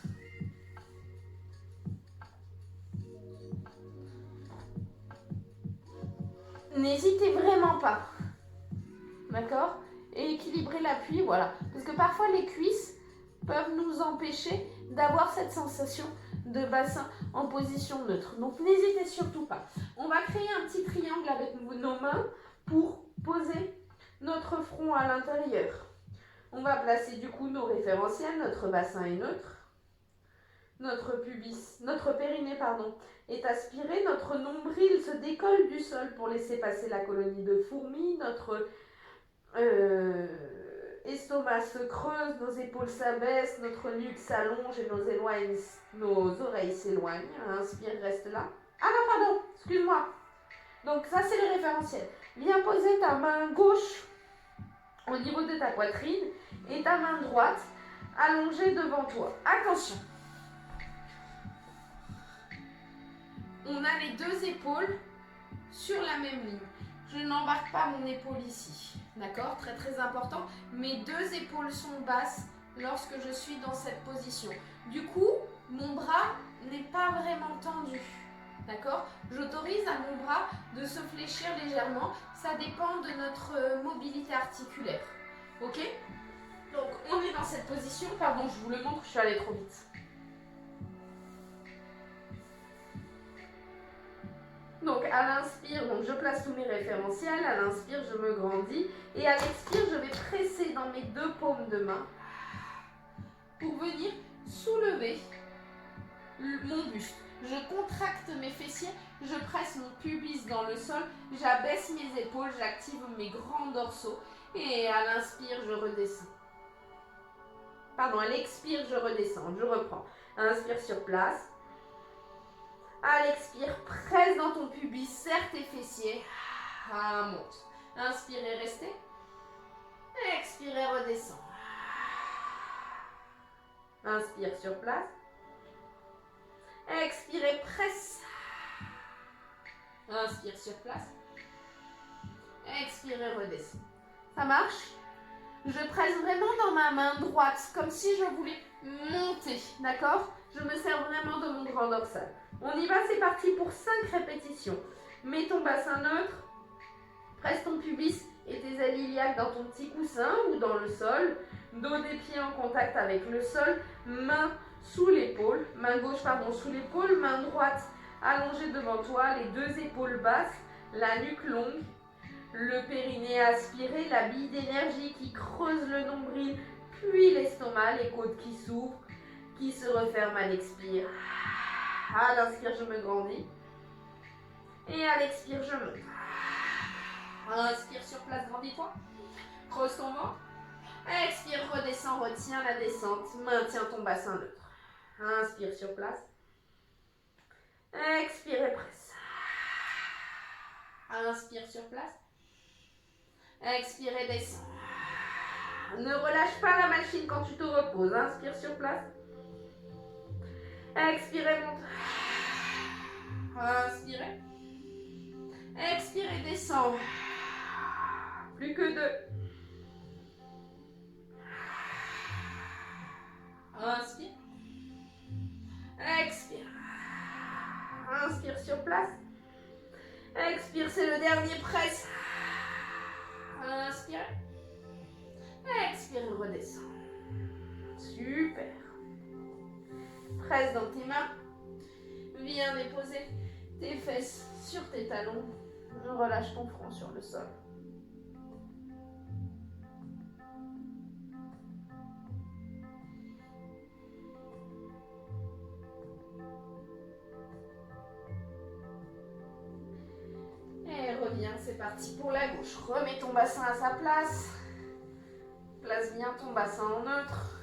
N'hésitez vraiment pas. D'accord? Et équilibrer l'appui, voilà. Parce que parfois les cuisses peuvent nous empêcher d'avoir cette sensation de bassin en position neutre. Donc n'hésitez surtout pas. On va créer un petit triangle avec nos mains pour poser notre front à l'intérieur. On va placer du coup nos référentiels, notre bassin est neutre. Notre périnée est aspiré, notre nombril se décolle du sol pour laisser passer la colonie de fourmis, notre estomac se creuse, nos épaules s'abaissent, notre nuque s'allonge et nos oreilles s'éloignent. Inspire, reste là. Ah non, pardon, excuse-moi. Donc ça, c'est le référentiel. Viens poser ta main gauche au niveau de ta poitrine et ta main droite allongée devant toi. Attention. On a les deux épaules sur la même ligne. Je n'embarque pas mon épaule ici. D'accord? Très très important. Mes deux épaules sont basses lorsque je suis dans cette position. Du coup, mon bras n'est pas vraiment tendu. D'accord? J'autorise à mon bras de se fléchir légèrement. Ça dépend de notre mobilité articulaire. Ok? Donc, on est dans cette position. Pardon, je vous le montre, je suis allée trop vite. Donc, à l'inspire, je place tous mes référentiels. À l'inspire, je me grandis. Et à l'expire, je vais presser dans mes deux paumes de main pour venir soulever mon buste. Je contracte mes fessiers, je presse mon pubis dans le sol, j'abaisse mes épaules, j'active mes grands dorsaux. Et à l'inspire, je redescends. Pardon, à l'expire, je redescends. Je reprends. Inspire sur place. À l'expire, presse dans ton pubis, serre tes fessiers. Monte. Inspirez, restez. Expirez, redescends. Inspire sur place. Expirez, presse. Inspire sur place. Expirez, redescends. Ça marche? Je presse vraiment dans ma main droite, comme si je voulais monter. D'accord? Je me sers vraiment de mon grand dorsal. On y va, c'est parti pour 5 répétitions. Mets ton bassin neutre, presse ton pubis et tes ailes iliaques dans ton petit coussin ou dans le sol. Dos des pieds en contact avec le sol, main sous l'épaule, main gauche sous l'épaule, main droite allongée devant toi, les deux épaules basses, la nuque longue, le périnée aspiré, la bille d'énergie qui creuse le nombril, puis l'estomac, les côtes qui s'ouvrent, qui se referment à l'expire. À l'inspire, je me grandis. Et à l'expire, je monte. Inspire sur place, grandis-toi. Creuse ton ventre. Expire, redescends, retiens la descente. Maintiens ton bassin neutre. Inspire sur place. Expire et presse. Inspire sur place. Expire et descends. Ne relâche pas la machine quand tu te reposes. Inspire sur place. Expirez, monte. Inspirez. Expirez, descends. Plus que 2. Inspire. Expire. Inspire sur place. Expire, c'est le dernier, presse. Inspire. Expire, redescends. Super. Presse dans tes mains. Viens déposer tes fesses sur tes talons. Relâche ton front sur le sol. Et reviens, c'est parti pour la gauche. Remets ton bassin à sa place. Place bien ton bassin en neutre.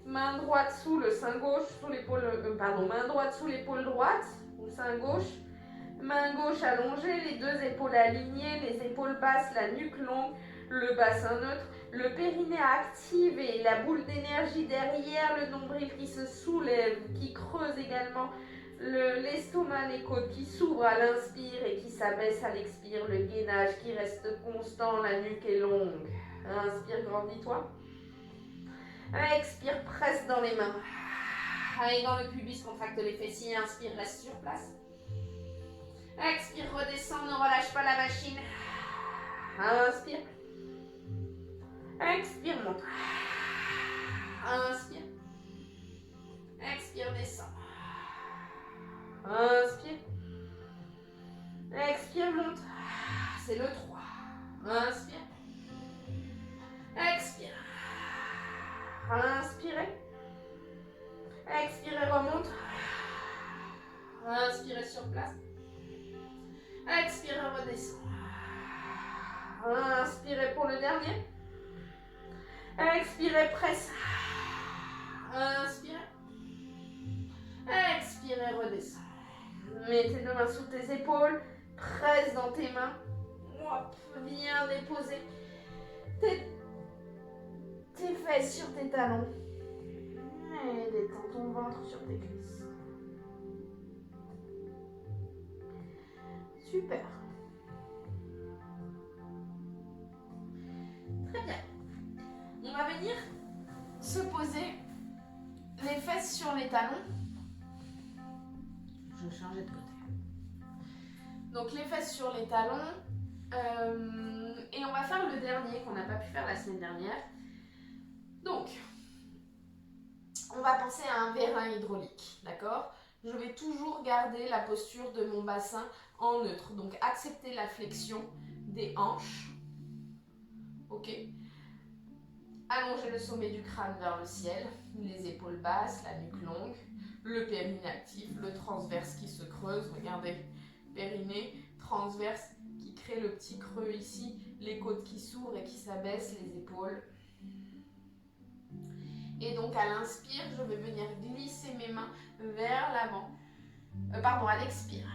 Main droite sous le sein gauche, sous l'épaule, main droite sous l'épaule droite, ou sein gauche. Main gauche allongée, les deux épaules alignées, les épaules basses, la nuque longue, le bassin neutre, le périnée activé, la boule d'énergie derrière le nombril qui se soulève, qui creuse également l'estomac, les côtes qui s'ouvrent à l'inspire et qui s'abaissent à l'expire, le gainage qui reste constant, la nuque est longue. Inspire, grandis-toi. Expire, presse dans les mains. Allez, dans le pubis, contracte les fessiers. Inspire, reste sur place. Expire, redescends, ne relâche pas la machine. Inspire. Expire, monte. Inspire. Expire, descends. Inspire. Expire, monte. C'est le 3. Inspire. Expire. Inspirez. Expirez, remonte. Inspirez sur place. Expirez, redescend. Inspirez pour le dernier. Expirez, presse. Inspirez. Expirez, redescend. Mets tes deux mains sous tes épaules. Presse dans tes mains. Hop, viens déposer tes fesses sur tes talons. Et détends ton ventre sur tes cuisses. Super. Très bien. On va venir se poser les fesses sur les talons. Je vais changer de côté. Donc les fesses sur les talons. Et on va faire le dernier qu'on n'a pas pu faire la semaine dernière. Donc, on va penser à un vérin hydraulique, d'accord? Je vais toujours garder la posture de mon bassin en neutre. Donc, accepter la flexion des hanches. Ok? Allonger le sommet du crâne vers le ciel, les épaules basses, la nuque longue, le périnée actif, le transverse qui se creuse. Regardez, périnée, transverse qui crée le petit creux ici, les côtes qui s'ouvrent et qui s'abaissent, les épaules. Et donc à l'inspire, je vais venir glisser mes mains vers l'avant. À l'expire,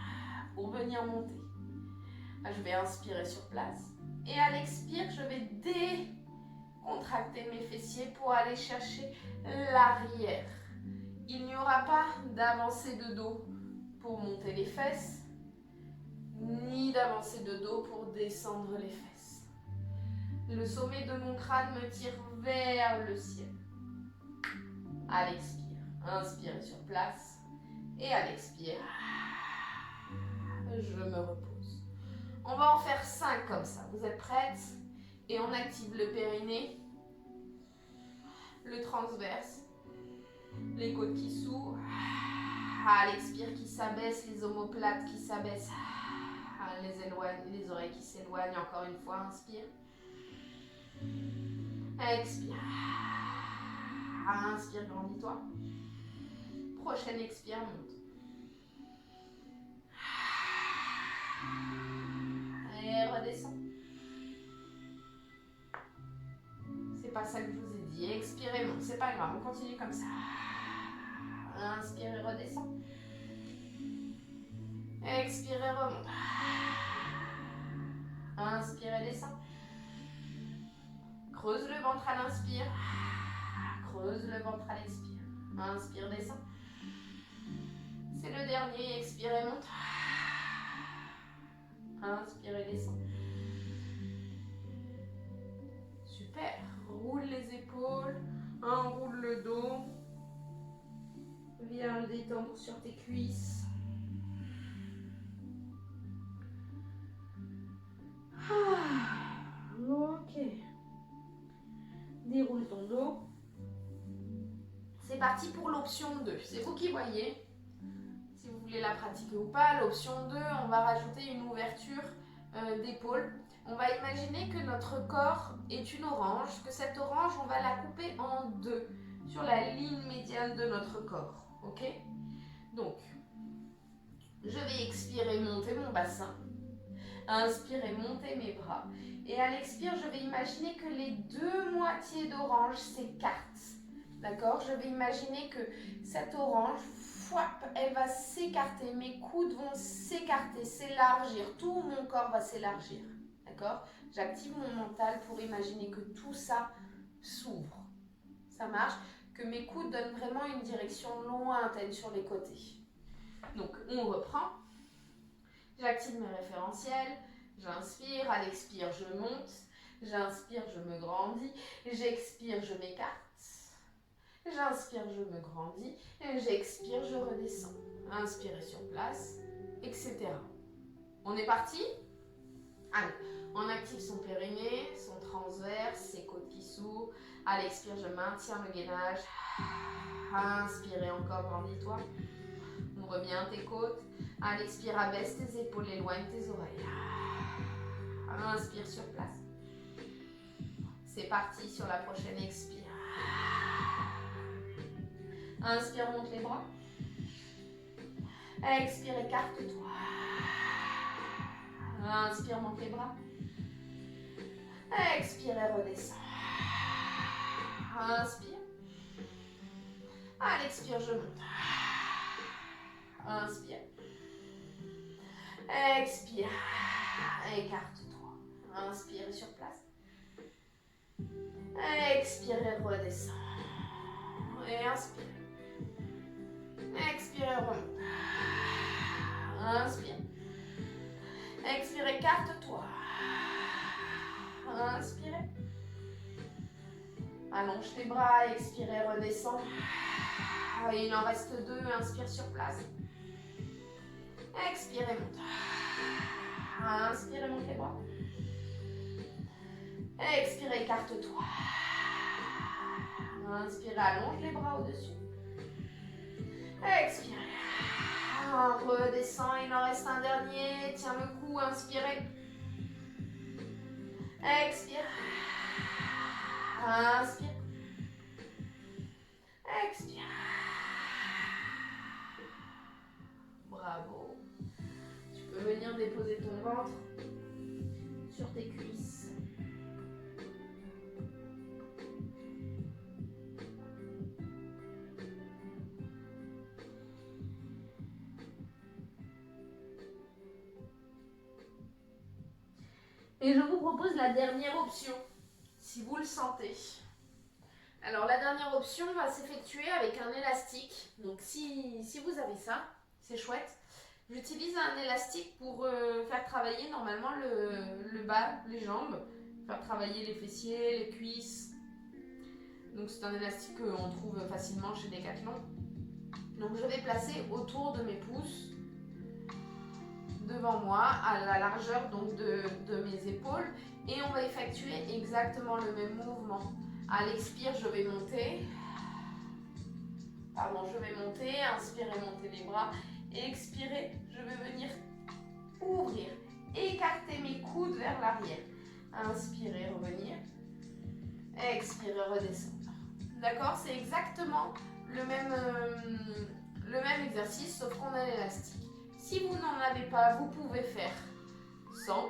pour venir monter. Je vais inspirer sur place. Et à l'expire, je vais décontracter mes fessiers pour aller chercher l'arrière. Il n'y aura pas d'avancée de dos pour monter les fesses, ni d'avancée de dos pour descendre les fesses. Le sommet de mon crâne me tire vers le ciel. À l'expire, inspirez sur place. Et à l'expire, je me repose. On va en faire 5 comme ça. Vous êtes prêtes? Et on active le périnée, le transverse, les côtes qui s'ouvrent. À l'expire qui s'abaisse, les omoplates qui s'abaissent. Les oreilles qui s'éloignent. Encore une fois, inspire. Expire. Inspire, grandis-toi. Prochaine expire, monte. Et redescends. C'est pas ça que je vous ai dit. Expirez, monte. C'est pas grave, on continue comme ça. Inspire et redescends. Expire et remonte. Inspire et descends. Creuse le ventre à l'inspire. Creuse le ventre à l'expire. Inspire, descends. C'est le dernier. Expire et monte. Inspire et descends. Super. Roule les épaules. Enroule le dos. Viens le détendre sur tes cuisses. Ok. Déroule ton dos. C'est parti pour l'option 2. C'est vous qui voyez si vous voulez la pratiquer ou pas. L'option 2, on va rajouter une ouverture d'épaule. On va imaginer que notre corps est une orange, que cette orange, on va la couper en 2 sur la ligne médiane de notre corps. Ok? Donc, je vais expirer, monter mon bassin. Inspirer, monter mes bras. Et à l'expire, je vais imaginer que les 2 moitiés d'orange s'écartent. D'accord? Je vais imaginer que cette orange, elle va s'écarter. Mes coudes vont s'écarter, s'élargir. Tout mon corps va s'élargir. D'accord? J'active mon mental pour imaginer que tout ça s'ouvre. Ça marche? Que mes coudes donnent vraiment une direction lointaine sur les côtés. Donc, on reprend. J'active mes référentiels. J'inspire. À l'expire, je monte. J'inspire, je me grandis. J'expire, je m'écarte. J'inspire, je me grandis. J'expire, je redescends. Inspirez sur place, etc. On est parti? Allez, on active son périnée, son transverse, ses côtes qui s'ouvrent. À l'expire, je maintiens le gainage. Inspirez encore, grandis-toi. Ouvre bien tes côtes. À l'expire, abaisse tes épaules, éloigne tes oreilles. Inspire sur place. C'est parti sur la prochaine expire. Inspire, monte les bras. Expire, écarte-toi. Inspire, monte les bras. Expire et redescends. Inspire. À l'expire, je monte. Inspire. Expire. Écarte-toi. Inspire sur place. Expire et redescends. Et inspire. Expire et remonte. Inspire. Expire, écarte-toi. Inspirez. Allonge tes bras, expirez, redescends. Il en reste 2, inspire sur place. Expirez, monte. Inspirez, monte les bras. Expirez, écarte-toi. Inspirez, allonge les bras au-dessus. Expirez. Redescends, il en reste un dernier. Tiens le cou, inspirez. Expire. Inspire. Expire. Bravo. Tu peux venir déposer ton ventre sur tes cuisses. Et je vous propose la dernière option, si vous le sentez. Alors la dernière option va s'effectuer avec un élastique. Donc si vous avez ça, c'est chouette. J'utilise un élastique pour faire travailler normalement le bas, les jambes, faire travailler les fessiers, les cuisses. Donc c'est un élastique qu'on trouve facilement chez Decathlon. Donc je vais placer autour de mes pouces, devant moi, à la largeur donc de mes épaules, et on va effectuer exactement le même mouvement. À l'expire, je vais monter. Pardon, je vais monter. Inspirez, montez les bras. Expirez, je vais venir ouvrir. Écarter mes coudes vers l'arrière. Inspirez, revenir. Expirez, redescendre. D'accord? C'est exactement le même exercice, sauf qu'on a l'élastique. Si vous n'en avez pas, vous pouvez faire sans.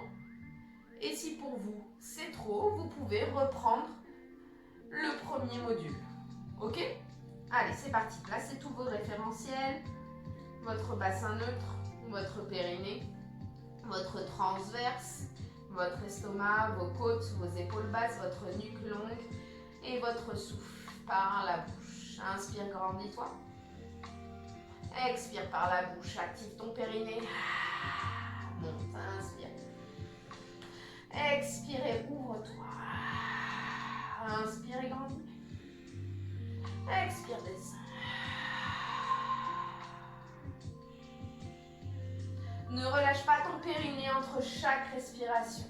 Et si pour vous, c'est trop, vous pouvez reprendre le premier module. Ok? Allez, c'est parti. Placez tous vos référentiels, votre bassin neutre, votre périnée, votre transverse, votre estomac, vos côtes, vos épaules basses, votre nuque longue et votre souffle par la bouche. Inspire, grandis-toi. Expire par la bouche, active ton périnée. Monte, inspire. Expire, ouvre-toi. Inspire et grandis. Expire, descends. Ne relâche pas ton périnée entre chaque respiration.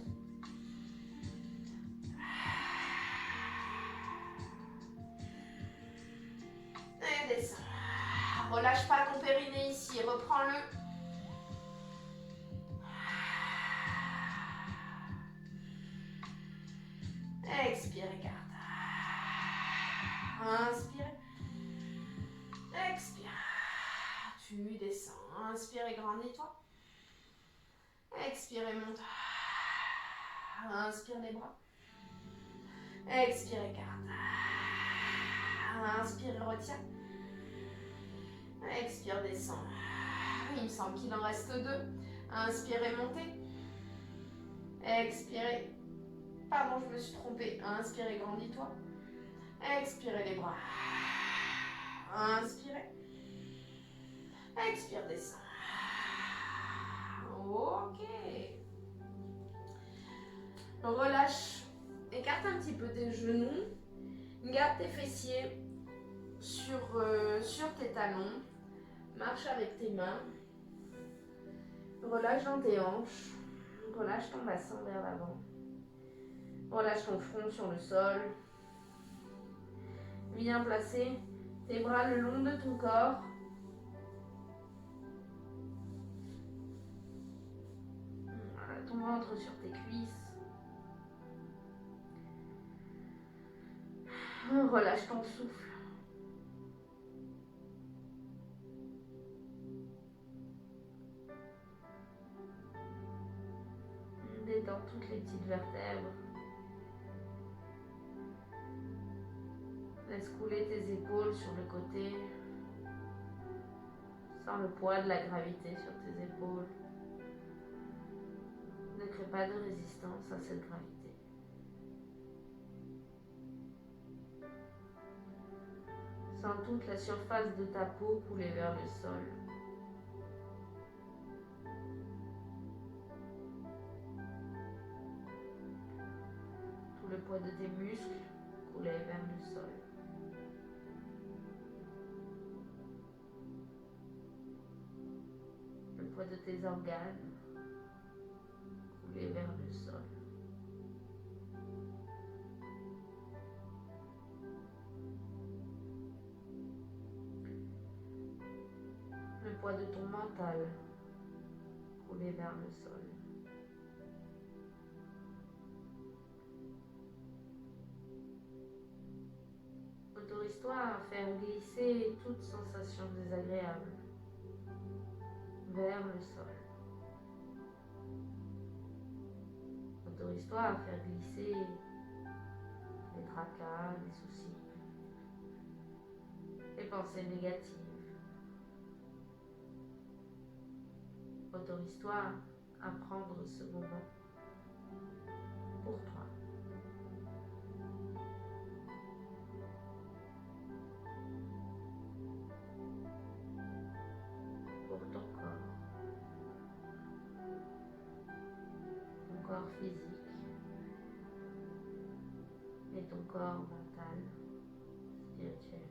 Et descends. Relâche pas ton périnée ici, reprends-le. Expire, écarte. Inspire. Expire. Tu descends. Inspire et grandis-toi. Expire et monte. Inspire les bras. Expire, écarte. Inspire et retiens. Expire, descend. Il me semble qu'il en reste 2. Inspirez, montez. Expirez. Pardon, je me suis trompée. Inspirez, grandis-toi. Expirez les bras. Inspirez. Expire, descend. Ok. Relâche. Écarte un petit peu tes genoux. Garde tes fessiers sur tes talons. Marche avec tes mains. Relâche dans tes hanches. Relâche ton bassin vers l'avant. Relâche ton front sur le sol. Viens placer tes bras le long de ton corps. Voilà, ton ventre sur tes cuisses. Relâche ton souffle. Détends toutes les petites vertèbres. Laisse couler tes épaules sur le côté. Sens le poids de la gravité sur tes épaules. Ne crée pas de résistance à cette gravité. Sens toute la surface de ta peau couler vers le sol. Tout le poids de tes muscles couler vers le sol. Le poids de tes organes couler vers le sol. Le poids de ton mental couler vers le sol. Autorise-toi à faire glisser toute sensation désagréable vers le sol. Autorise-toi à faire glisser les tracas, les soucis, les pensées négatives. Autorise-toi à prendre ce moment pour toi. Pour ton corps physique et ton corps mental, spirituel.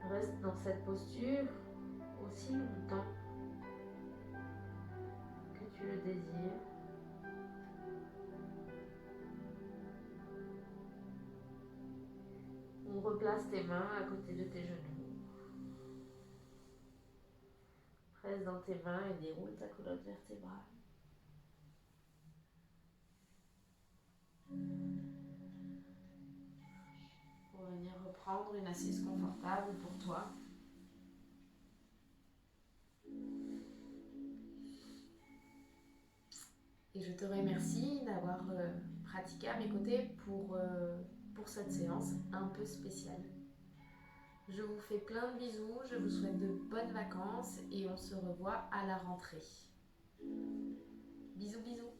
Reste dans cette posture aussi longtemps que tu le désires. On replace tes mains à côté de tes genoux. Presse dans tes mains et déroule ta colonne vertébrale. Pour venir reprendre une assise confortable pour toi. Et je te remercie d'avoir pratiqué à mes côtés pour cette séance un peu spéciale. Je vous fais plein de bisous, je vous souhaite de bonnes vacances et on se revoit à la rentrée. Bisous bisous.